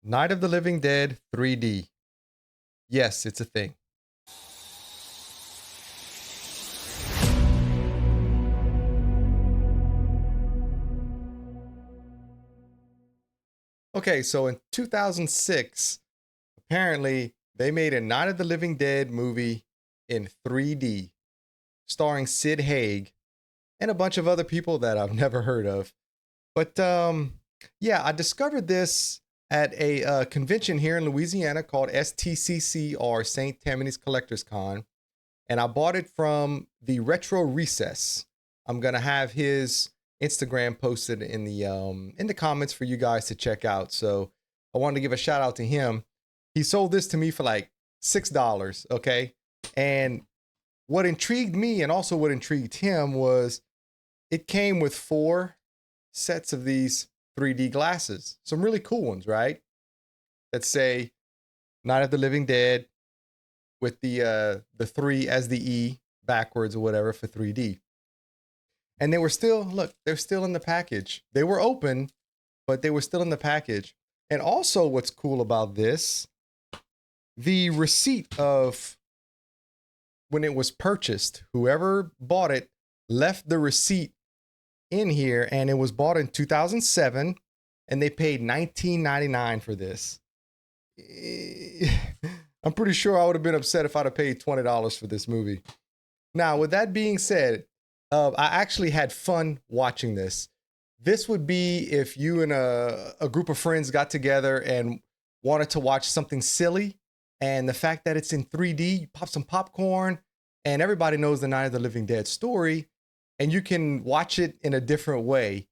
Night of the Living Dead 3D. Yes, it's a thing. Okay, so in 2006, apparently they made a Night of the Living Dead movie in 3D, starring Sid Haig and a bunch of other people that I've never heard of. But yeah, I discovered this at a convention here in Louisiana called STCC, or St. Tammany's Collectors Con, and I bought it from the Retro Recess. I'm gonna have his Instagram posted in the comments for you guys to check out. So I wanted to give a shout out to him. He sold this to me for like $6, okay? And what intrigued me and also what intrigued him was it came with 4 sets of these 3D glasses. Some really cool ones, right? That say Night of the Living Dead with the 3 as the E backwards or whatever for 3D. And they were still, look, they're still in the package. They were open, but they were still in the package. And also what's cool about this, the receipt of when it was purchased, whoever bought it left the receipt in here, and it was bought in 2007 and they paid $19.99 for this. I'm pretty sure I would have been upset if I'd have paid $20 for this movie. Now, with that being said, I actually had fun watching this. This would be if you and a group of friends got together and wanted to watch something silly, and the fact that it's in 3D, you pop some popcorn, and everybody knows the Night of the Living Dead story, and you can watch it in a different way.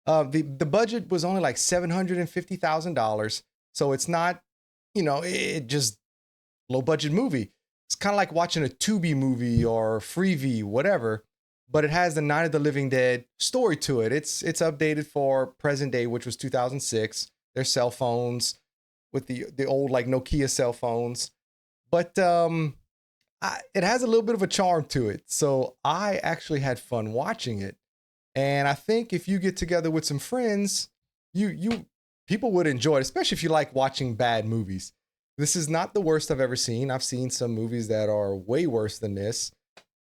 The budget was only like $750,000, so it's not, you know, it just low budget movie. It's kind of like watching a Tubi movie or Freevee, whatever, but it has the Night of the Living Dead story to it. It's updated for present day, which was 2006. There's cell phones with the old like Nokia cell phones, but it has a little bit of a charm to it. So I actually had fun watching it. And I think if you get together with some friends, people would enjoy it, especially if you like watching bad movies. This is not the worst I've ever seen. I've seen some movies that are way worse than this.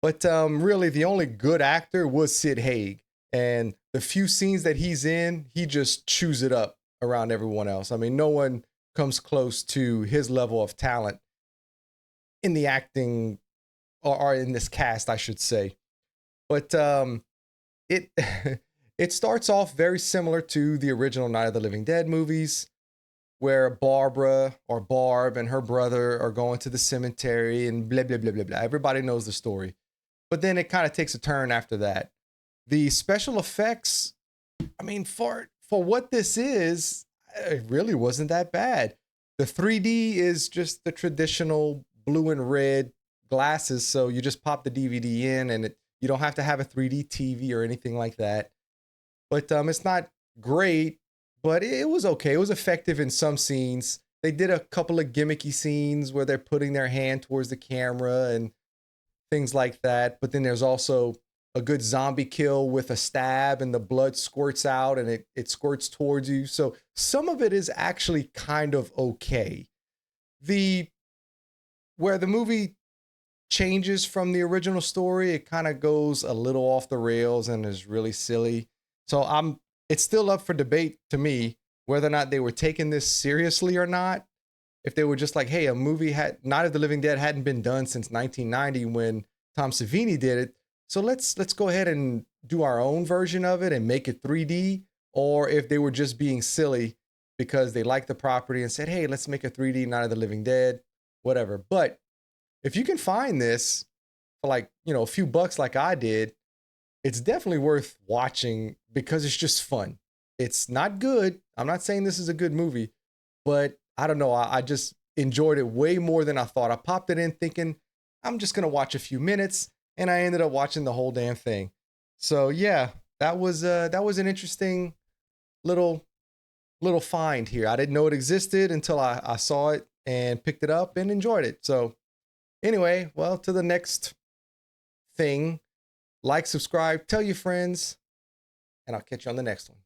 But really, the only good actor was Sid Haig. And the few scenes that he's in, he just chews it up around everyone else. I mean, no one comes close to his level of talent in the acting, or in this cast, I should say. But it it starts off very similar to the original Night of the Living Dead movies, where Barbara or Barb and her brother are going to the cemetery and blah, blah, blah, blah, blah. Everybody knows the story. But then it kind of takes a turn after that. The special effects, I mean, for what this is, it really wasn't that bad. The 3D is just the traditional blue and red glasses, so you just pop the DVD in, and you don't have to have a 3D TV or anything like that. But it's not great, but it was okay. It was effective in some scenes. They did a couple of gimmicky scenes where they're putting their hand towards the camera and things like that. But then there's also a good zombie kill with a stab, and the blood squirts out and it squirts towards you. So some of it is actually kind of okay. Where the movie changes from the original story, it kind of goes a little off the rails and is really silly. So it's still up for debate to me whether or not they were taking this seriously or not. If they were just like, hey, a movie Night of the Living Dead hadn't been done since 1990 when Tom Savini did it, so let's go ahead and do our own version of it and make it 3D, or if they were just being silly because they liked the property and said, hey, let's make a 3D Night of the Living Dead, whatever. But if you can find this for like, you know, a few bucks like I did, it's definitely worth watching because it's just fun. It's not good. I'm not saying this is a good movie, but I don't know. I just enjoyed it way more than I thought. I popped it in thinking I'm just going to watch a few minutes, and I ended up watching the whole damn thing. So yeah, that was an interesting little find here. I didn't know it existed until I saw it and picked it up and enjoyed it. So anyway, well, to the next thing, like, subscribe, tell your friends, and I'll catch you on the next one.